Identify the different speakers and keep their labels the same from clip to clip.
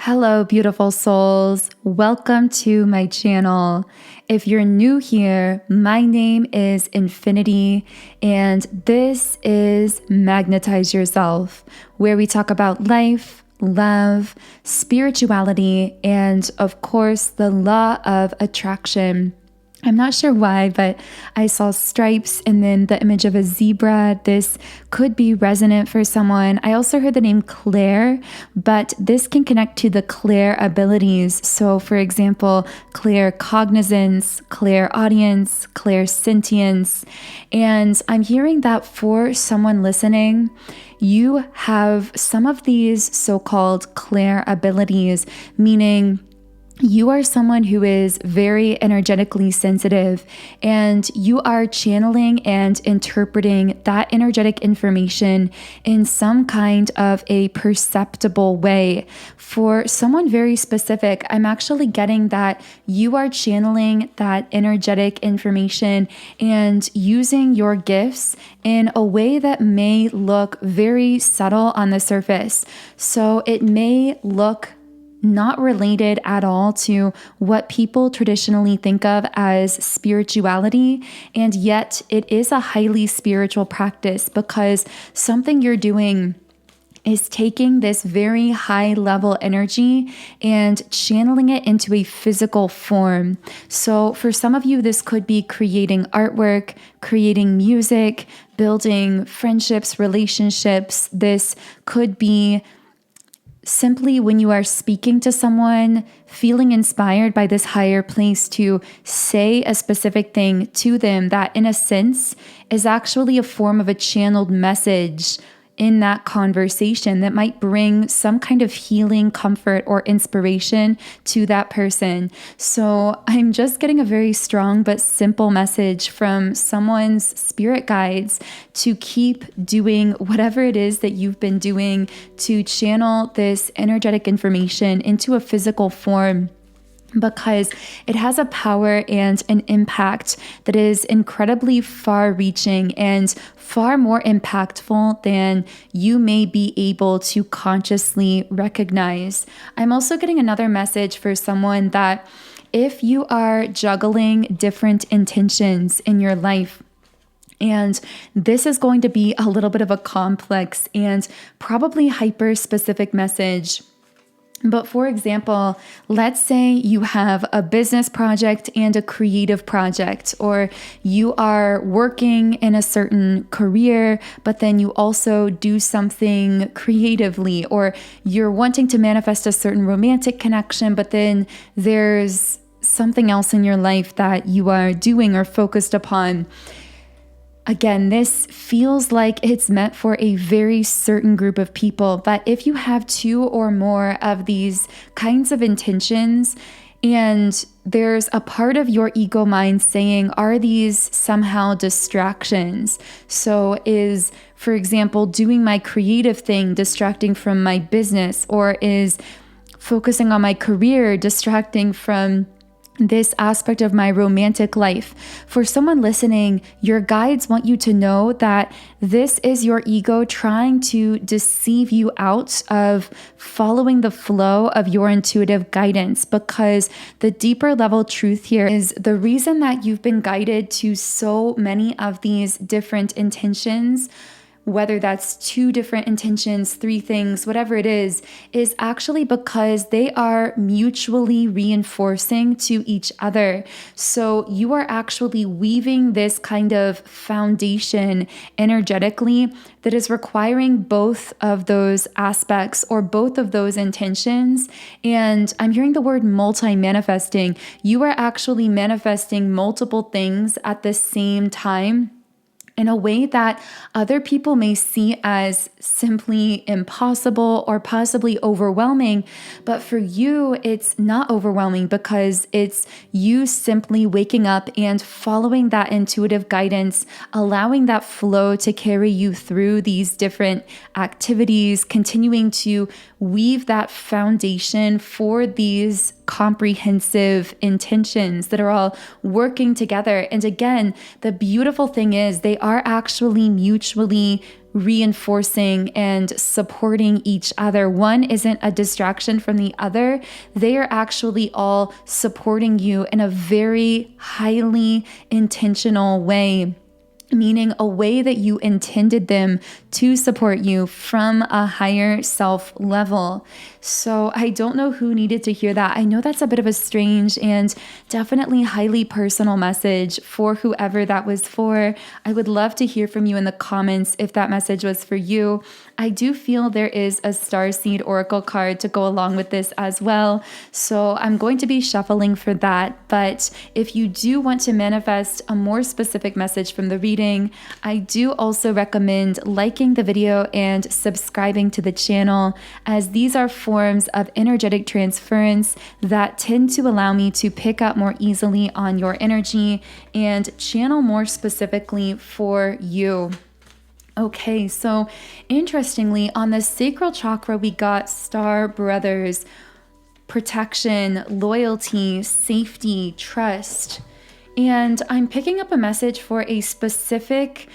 Speaker 1: Hello, beautiful souls. Welcome to my channel. If you're new here, my name is Infinity, and this is Magnetize Yourself, where we talk about life, love, spirituality, and of course, the law of attraction. I'm not sure why, but I saw stripes and then the image of a zebra. This could be resonant for someone. I also heard the name Claire, but this can connect to the Claire abilities. So for example, Claire cognizance, Claire audience, Claire sentience. And I'm hearing that for someone listening, you have some of these so-called Claire abilities, meaning you are someone who is very energetically sensitive, and you are channeling and interpreting that energetic information in some kind of a perceptible way. For someone very specific, I'm actually getting that you are channeling that energetic information and using your gifts in a way that may look very subtle on the surface. So it may look not related at all to what people traditionally think of as spirituality, and yet it is a highly spiritual practice because something you're doing is taking this very high level energy and channeling it into a physical form. So for some of you, this could be creating artwork, creating music, building friendships, relationships. This could be simply when you are speaking to someone, feeling inspired by this higher place to say a specific thing to them that in a sense is actually a form of a channeled message in that conversation that might bring some kind of healing, comfort, or inspiration to that person. So I'm just getting a very strong but simple message from someone's spirit guides to keep doing whatever it is that you've been doing to channel this energetic information into a physical form, because it has a power and an impact that is incredibly far-reaching and far more impactful than you may be able to consciously recognize. I'm also getting another message for someone that if you are juggling different intentions in your life, and this is going to be a little bit of a complex and probably hyper-specific message. But for example, let's say you have a business project and a creative project, or you are working in a certain career, but then you also do something creatively, or you're wanting to manifest a certain romantic connection, but then there's something else in your life that you are doing or focused upon. Again, this feels like it's meant for a very certain group of people, but if you have two or more of these kinds of intentions, and there's a part of your ego mind saying, are these somehow distractions? So is, for example, doing my creative thing distracting from my business, or is focusing on my career distracting from this aspect of my romantic life? For someone listening, your guides want you to know that this is your ego trying to deceive you out of following the flow of your intuitive guidance, because the deeper level truth here is the reason that you've been guided to so many of these different intentions, whether that's 2 different intentions, 3 things, whatever it is actually because they are mutually reinforcing to each other. So you are actually weaving this kind of foundation energetically that is requiring both of those aspects or both of those intentions. And I'm hearing the word multi-manifesting. You are actually manifesting multiple things at the same time, in a way that other people may see as simply impossible or possibly overwhelming. But for you, it's not overwhelming because it's you simply waking up and following that intuitive guidance, allowing that flow to carry you through these different activities, continuing to weave that foundation for these comprehensive intentions that are all working together. And again, the beautiful thing is they are actually mutually reinforcing and supporting each other. One isn't a distraction from the other. They are actually all supporting you in a very highly intentional way, meaning a way that you intended them to support you from a higher self level. So I don't know who needed to hear that. I know that's a bit of a strange and definitely highly personal message for whoever that was for. I would love to hear from you in the comments if that message was for you. I do feel there is a starseed oracle card to go along with this as well. So I'm going to be shuffling for that. But if you do want to manifest a more specific message from the reading, I do also recommend liking the video and subscribing to the channel, as these are forms of energetic transference that tend to allow me to pick up more easily on your energy and channel more specifically for you. Okay, so interestingly, on the sacral chakra, we got star brothers, protection, loyalty, safety, trust. And I'm picking up a message for a specific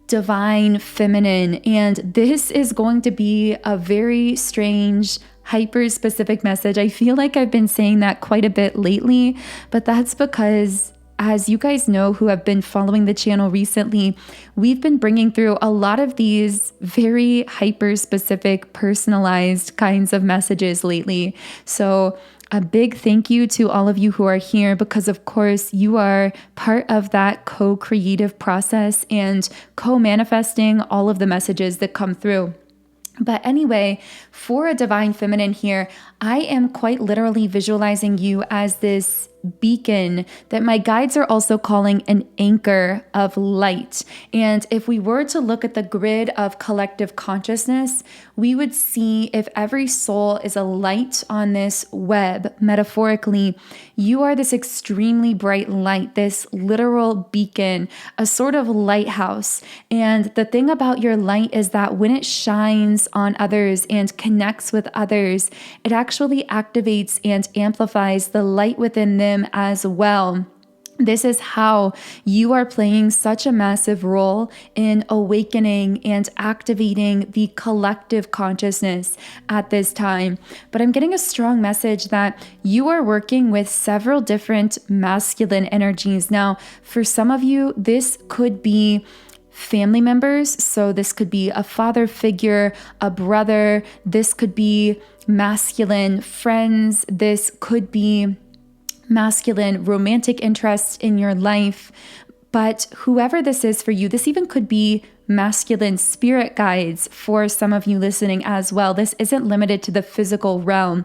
Speaker 1: divine feminine. And this is going to be a very strange, hyper-specific message. I feel like I've been saying that quite a bit lately, but that's because, as you guys know who have been following the channel recently, we've been bringing through a lot of these very hyper-specific, personalized kinds of messages lately. So a big thank you to all of you who are here, because of course you are part of that co-creative process and co-manifesting all of the messages that come through. But anyway, for a divine feminine here, I am quite literally visualizing you as this beacon that my guides are also calling an anchor of light. And if we were to look at the grid of collective consciousness, we would see if every soul is a light on this web, metaphorically, you are this extremely bright light, this literal beacon, a sort of lighthouse. And the thing about your light is that when it shines on others and connects with others, it actually activates and amplifies the light within them as well. This is how you are playing such a massive role in awakening and activating the collective consciousness at this time. But I'm getting a strong message that you are working with several different masculine energies. Now, for some of you, this could be family members. So this could be a father figure, a brother. This could be masculine friends. This could be masculine romantic interests in your life. But whoever this is for you, this even could be masculine spirit guides for some of you listening as well. This isn't limited to the physical realm,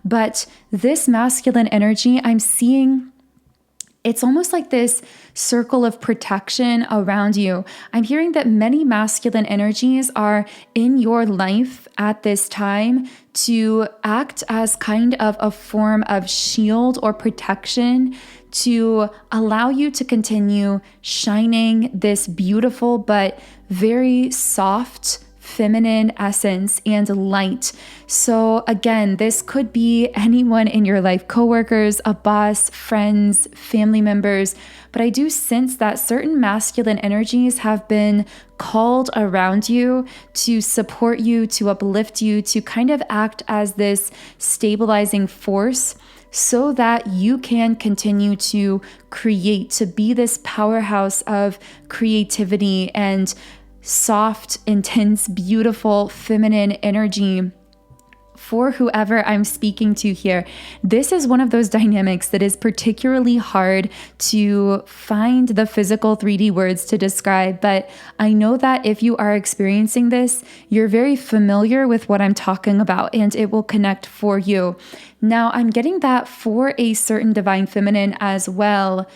Speaker 1: but this masculine energy, I'm seeing it's almost like this circle of protection around you. I'm hearing that many masculine energies are in your life at this time to act as kind of a form of shield or protection to allow you to continue shining this beautiful but very soft feminine essence and light. So again, this could be anyone in your life, coworkers, a boss, friends, family members, but I do sense that certain masculine energies have been called around you to support you, to uplift you, to kind of act as this stabilizing force so that you can continue to create, to be this powerhouse of creativity and soft, intense, beautiful, feminine energy for whoever I'm speaking to here. This is one of those dynamics that is particularly hard to find the physical 3D words to describe, but I know that if you are experiencing this, you're very familiar with what I'm talking about and it will connect for you. Now, I'm getting that for a certain divine feminine as well.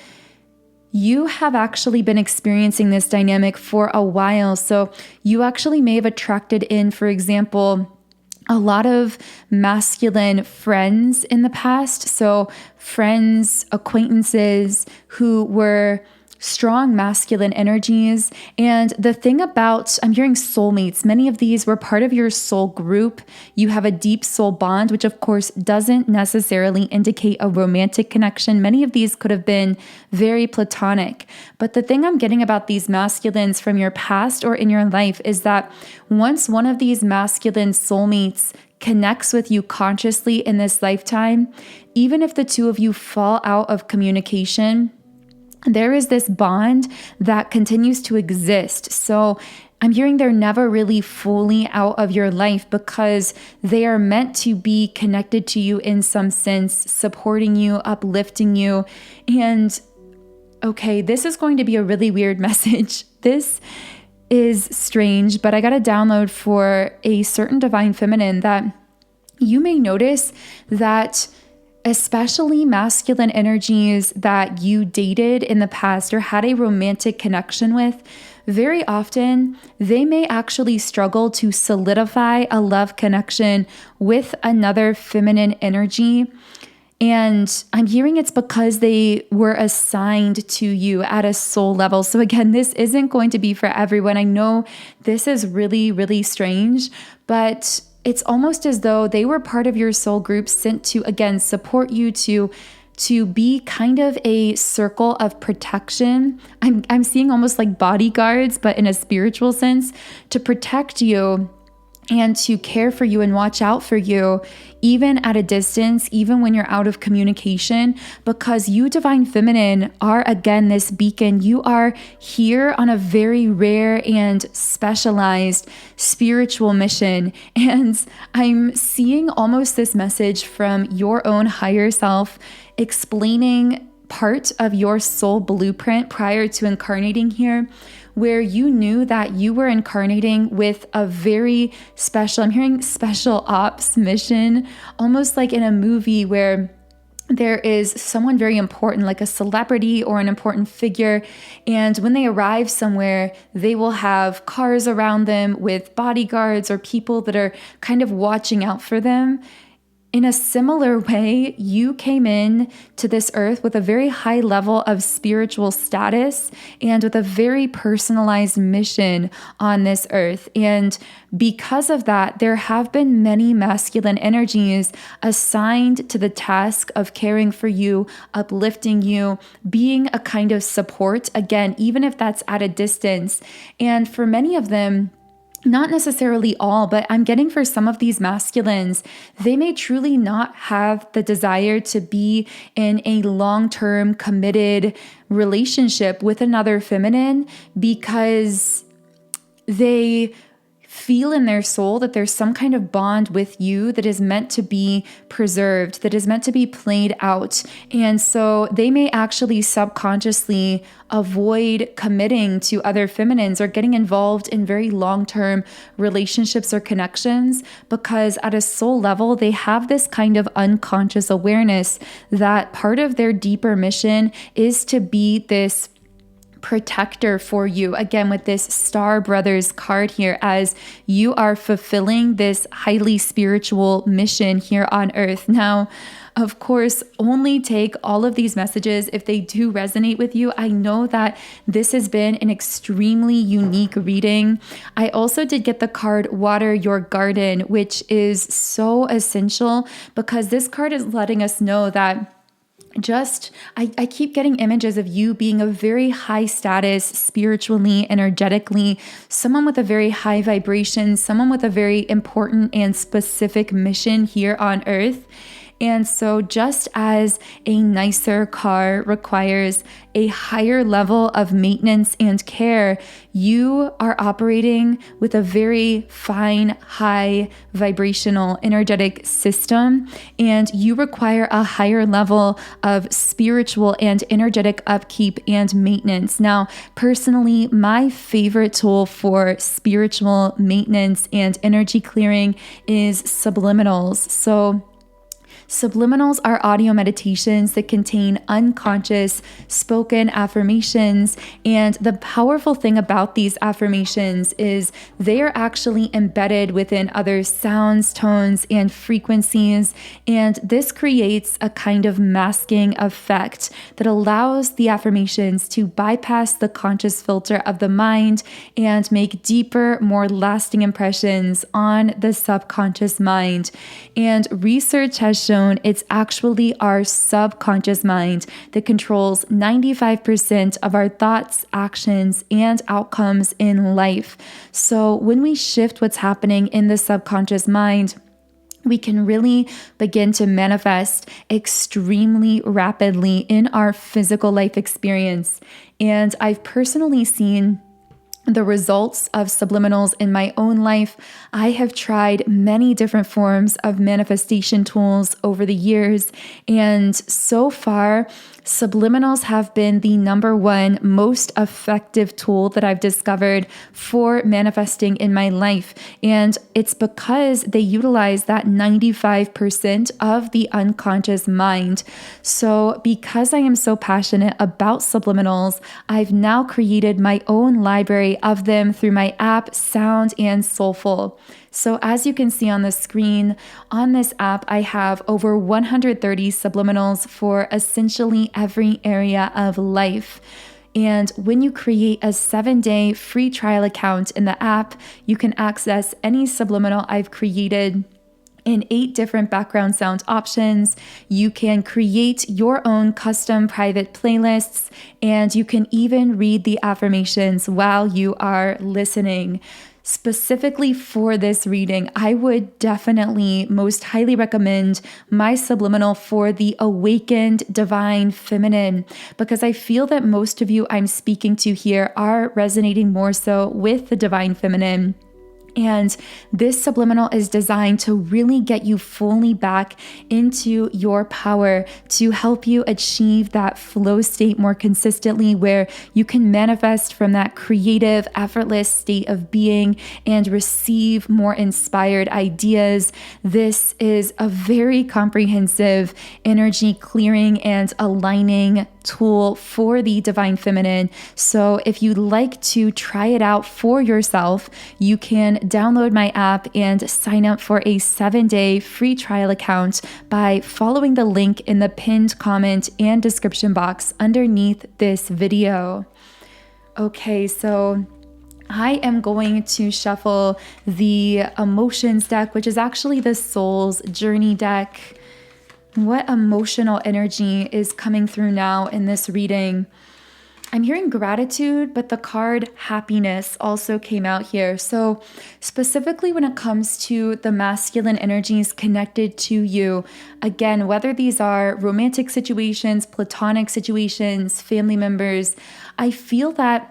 Speaker 1: You have actually been experiencing this dynamic for a while. So you actually may have attracted in, for example, a lot of masculine friends in the past. So friends, acquaintances who were strong masculine energies. And the thing about, I'm hearing soulmates, many of these were part of your soul group. You have a deep soul bond, which of course doesn't necessarily indicate a romantic connection. Many of these could have been very platonic. But the thing I'm getting about these masculines from your past or in your life is that once one of these masculine soulmates connects with you consciously in this lifetime, even if the two of you fall out of communication, there is this bond that continues to exist. So I'm hearing they're never really fully out of your life because they are meant to be connected to you in some sense, supporting you, uplifting you. And okay, this is going to be a really weird message. This is strange, but I got a download for a certain divine feminine that you may notice that especially masculine energies that you dated in the past or had a romantic connection with, very often they may actually struggle to solidify a love connection with another feminine energy. And I'm hearing it's because they were assigned to you at a soul level. So again, this isn't going to be for everyone. I know this is really, really strange, but it's almost as though they were part of your soul group sent to, again, support you, to be kind of a circle of protection. I'm seeing almost like bodyguards, but in a spiritual sense, to protect you and to care for you and watch out for you, even at a distance, even when you're out of communication, because you, divine feminine, are again this beacon. You are here on a very rare and specialized spiritual mission. And I'm seeing almost this message from your own higher self explaining part of your soul blueprint prior to incarnating here, where you knew that you were incarnating with a very special, I'm hearing special ops mission, almost like in a movie where there is someone very important, like a celebrity or an important figure. And when they arrive somewhere, they will have cars around them with bodyguards or people that are kind of watching out for them. In a similar way, you came in to this earth with a very high level of spiritual status and with a very personalized mission on this earth. And because of that, there have been many masculine energies assigned to the task of caring for you, uplifting you, being a kind of support, again, even if that's at a distance. And for many of them, not necessarily all, but I'm getting for some of these masculines, they may truly not have the desire to be in a long-term committed relationship with another feminine because they feel in their soul that there's some kind of bond with you that is meant to be preserved, that is meant to be played out. And so they may actually subconsciously avoid committing to other feminines or getting involved in very long-term relationships or connections because at a soul level, they have this kind of unconscious awareness that part of their deeper mission is to be this protector for you, again with this Star Brothers card here, as you are fulfilling this highly spiritual mission here on earth. Now, of course, only take all of these messages if they do resonate with you. I know that this has been an extremely unique reading. I also did get the card Water Your Garden, which is so essential because this card is letting us know that I keep getting images of you being a very high status spiritually, energetically, someone with a very high vibration, someone with a very important and specific mission here on earth. And so just as a nicer car requires a higher level of maintenance and care, you are operating with a very fine, high vibrational energetic system, and you require a higher level of spiritual and energetic upkeep and maintenance. Now, personally, my favorite tool for spiritual maintenance and energy clearing is subliminals. So Subliminals are audio meditations that contain unconscious spoken affirmations. And the powerful thing about these affirmations is they are actually embedded within other sounds, tones, and frequencies. And this creates a kind of masking effect that allows the affirmations to bypass the conscious filter of the mind and make deeper, more lasting impressions on the subconscious mind. And research has shown it's actually our subconscious mind that controls 95% of our thoughts, actions, and outcomes in life. So when we shift what's happening in the subconscious mind, we can really begin to manifest extremely rapidly in our physical life experience. And I've personally seen the results of subliminals in my own life. I have tried many different forms of manifestation tools over the years, and so far, subliminals have been the number one most effective tool that I've discovered for manifesting in my life. And it's because they utilize that 95% of the unconscious mind. So because I am so passionate about subliminals, I've now created my own library of them through my app, Sound and Soulful. So as you can see on the screen, on this app, I have over 130 subliminals for essentially every area of life. And when you create a 7-day free trial account in the app, you can access any subliminal I've created in 8 different background sound options. You can create your own custom private playlists, and you can even read the affirmations while you are listening. Specifically for this reading, I would definitely most highly recommend my subliminal for the awakened divine feminine, because I feel that most of you I'm speaking to here are resonating more so with the divine feminine. And this subliminal is designed to really get you fully back into your power, to help you achieve that flow state more consistently, where you can manifest from that creative, effortless state of being and receive more inspired ideas. This is a very comprehensive energy clearing and aligning tool for the divine feminine. So if you'd like to try it out for yourself, you can download my app and sign up for a 7-day free trial account by following the link in the pinned comment and description box underneath this video. Okay, so I am going to shuffle the emotions deck, which is actually the soul's journey deck. What emotional energy is coming through now in this reading? I'm hearing gratitude, but the card happiness also came out here. So specifically when it comes to the masculine energies connected to you, again, whether these are romantic situations, platonic situations, family members, I feel that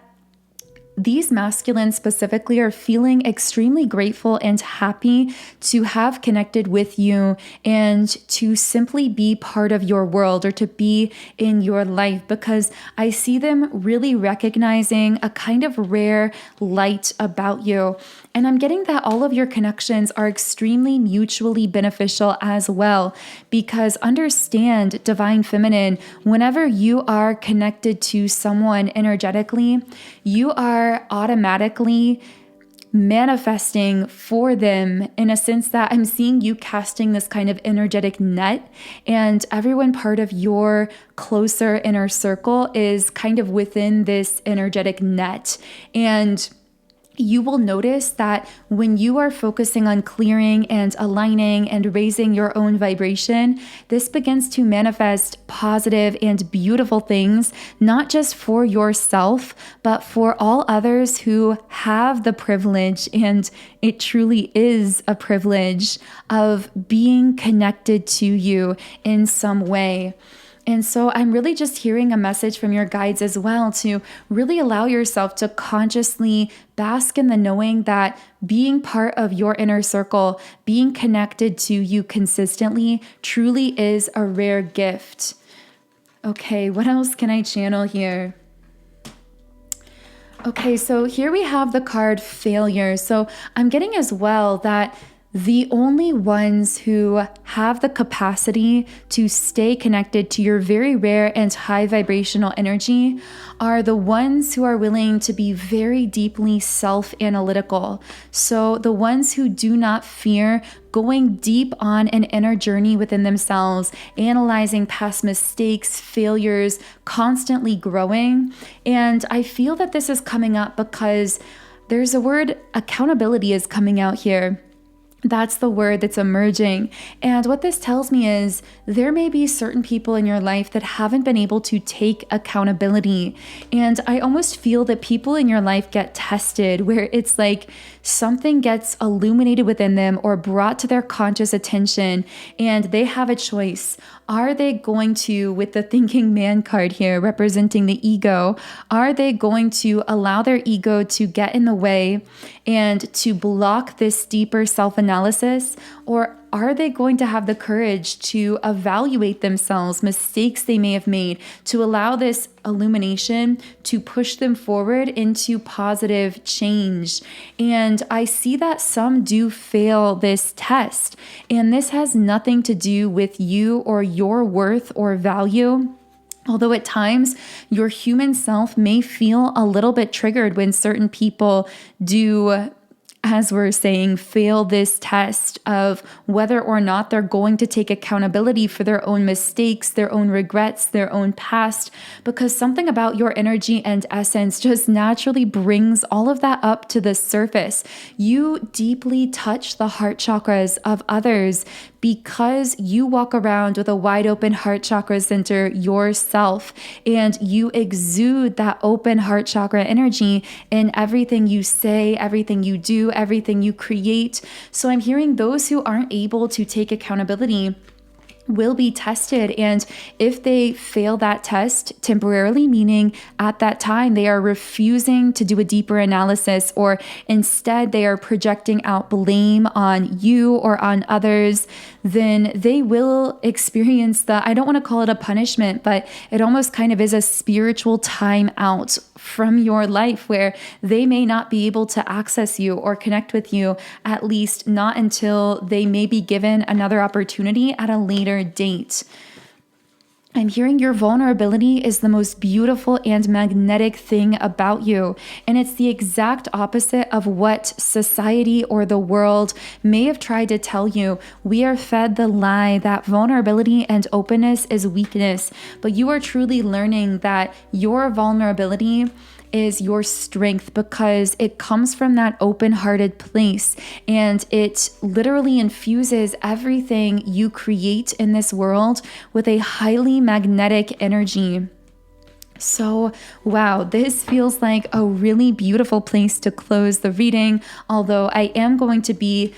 Speaker 1: these masculines specifically are feeling extremely grateful and happy to have connected with you and to simply be part of your world or to be in your life, because I see them really recognizing a kind of rare light about you. And I'm getting that all of your connections are extremely mutually beneficial as well, because understand, divine feminine, whenever you are connected to someone energetically, you are automatically manifesting for them, in a sense that I'm seeing you casting this kind of energetic net, and everyone part of your closer inner circle is kind of within this energetic net. And you will notice that when you are focusing on clearing and aligning and raising your own vibration, this begins to manifest positive and beautiful things, not just for yourself, but for all others who have the privilege, and it truly is a privilege, of being connected to you in some way. And so I'm really just hearing a message from your guides as well to really allow yourself to consciously bask in the knowing that being part of your inner circle, being connected to you consistently, truly is a rare gift. Okay, what else can I channel here? Okay, so here we have the card failure. So I'm getting as well that The only ones who have the capacity to stay connected to your very rare and high vibrational energy are the ones who are willing to be very deeply self-analytical. So the ones who do not fear going deep on an inner journey within themselves, analyzing past mistakes, failures, constantly growing. And I feel that this is coming up because there's a word, accountability, is coming out here. That's the word that's emerging. And what this tells me is there may be certain people in your life that haven't been able to take accountability. And I almost feel that people in your life get tested where it's like something gets illuminated within them or brought to their conscious attention, and they have a choice. Are they going to, with the thinking man card here representing the ego, are they going to allow their ego to get in the way and to block this deeper self-analysis? Or are they going to have the courage to evaluate themselves, mistakes they may have made, to allow this illumination to push them forward into positive change? And I see that some do fail this test. And this has nothing to do with you or your worth or value. Although at times your human self may feel a little bit triggered when certain people do, as we're saying, fail this test of whether or not they're going to take accountability for their own mistakes, their own regrets, their own past, because something about your energy and essence just naturally brings all of that up to the surface. You deeply touch the heart chakras of others because you walk around with a wide open heart chakra center yourself, and you exude that open heart chakra energy in everything you say, everything you do, everything you create. So I'm hearing those who aren't able to take accountability will be tested. And if they fail that test temporarily, meaning at that time they are refusing to do a deeper analysis, or instead they are projecting out blame on you or on others, then they will experience I don't want to call it a punishment, but it almost kind of is a spiritual time out from your life where they may not be able to access you or connect with you, at least not until they may be given another opportunity at a later date. I'm hearing your vulnerability is the most beautiful and magnetic thing about you. And it's the exact opposite of what society or the world may have tried to tell you. We are fed the lie that vulnerability and openness is weakness, but you are truly learning that your vulnerability is your strength because it comes from that open-hearted place, and it literally infuses everything you create in this world with a highly magnetic energy. So, wow, this feels like a really beautiful place to close the reading, although I am going to be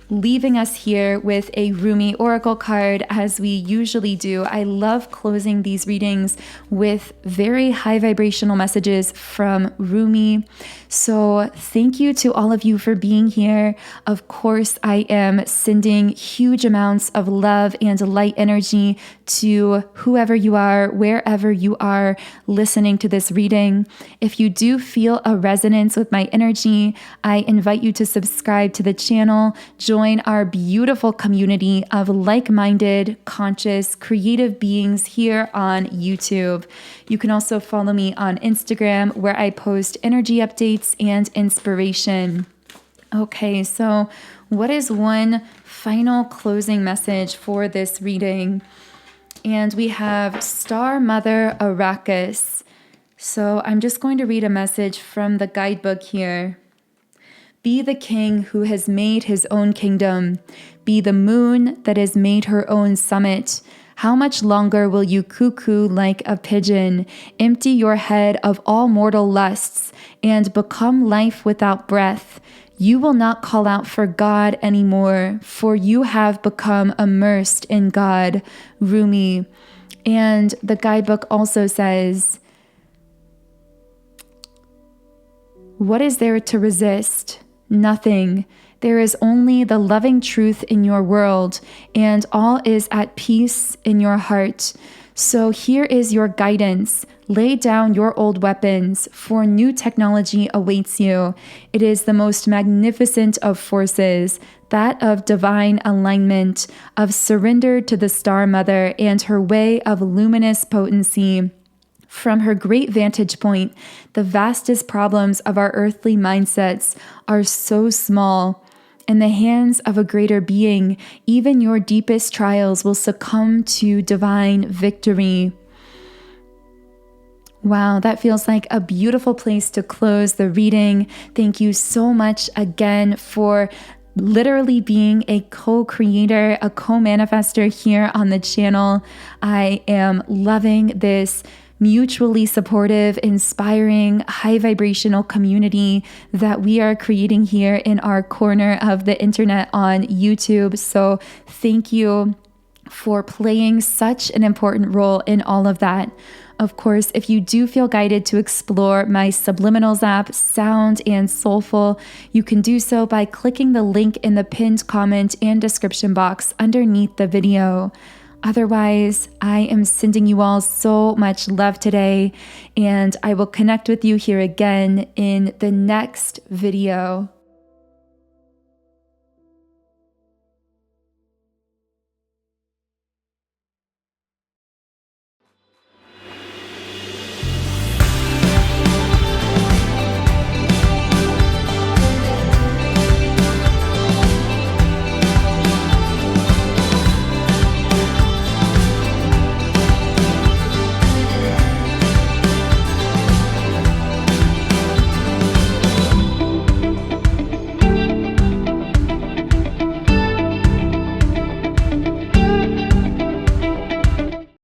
Speaker 1: leaving us here with a Rumi oracle card, as we usually do. I love closing these readings with very high vibrational messages from Rumi. So thank you to all of you for being here. Of course, I am sending huge amounts of love and light energy to whoever you are, wherever you are listening to this reading. If you do feel a resonance with my energy, I invite you to subscribe to the channel, join our beautiful community of like-minded, conscious, creative beings here on YouTube. You can also follow me on Instagram, where I post energy updates and inspiration. Okay, so what is one final closing message for this reading? And we have Star Mother Arrakis. So I'm just going to read a message from the guidebook here. Be the king who has made his own kingdom. Be the moon that has made her own summit. How much longer will you cuckoo like a pigeon? Empty your head of all mortal lusts and become life without breath. You will not call out for God anymore, for you have become immersed in God. Rumi. And the guidebook also says, what is there to resist? Nothing. There is only the loving truth in your world, and all is at peace in your heart. So here is your guidance. Lay down your old weapons, for new technology awaits you. It is the most magnificent of forces, that of divine alignment, of surrender to the Star Mother and her way of luminous potency. From her great vantage point, the vastest problems of our earthly mindsets are so small. In the hands of a greater being, even your deepest trials will succumb to divine victory. Wow, that feels like a beautiful place to close the reading. Thank you so much again for literally being a co-creator, a co-manifester here on the channel. I am loving this mutually supportive, inspiring, high vibrational community that we are creating here in our corner of the internet on YouTube. So thank you for playing such an important role in all of that. Of course, if you do feel guided to explore my Subliminals app, Sound and Soulful, you can do so by clicking the link in the pinned comment and description box underneath the video. Otherwise, I am sending you all so much love today, and I will connect with you here again in the next video.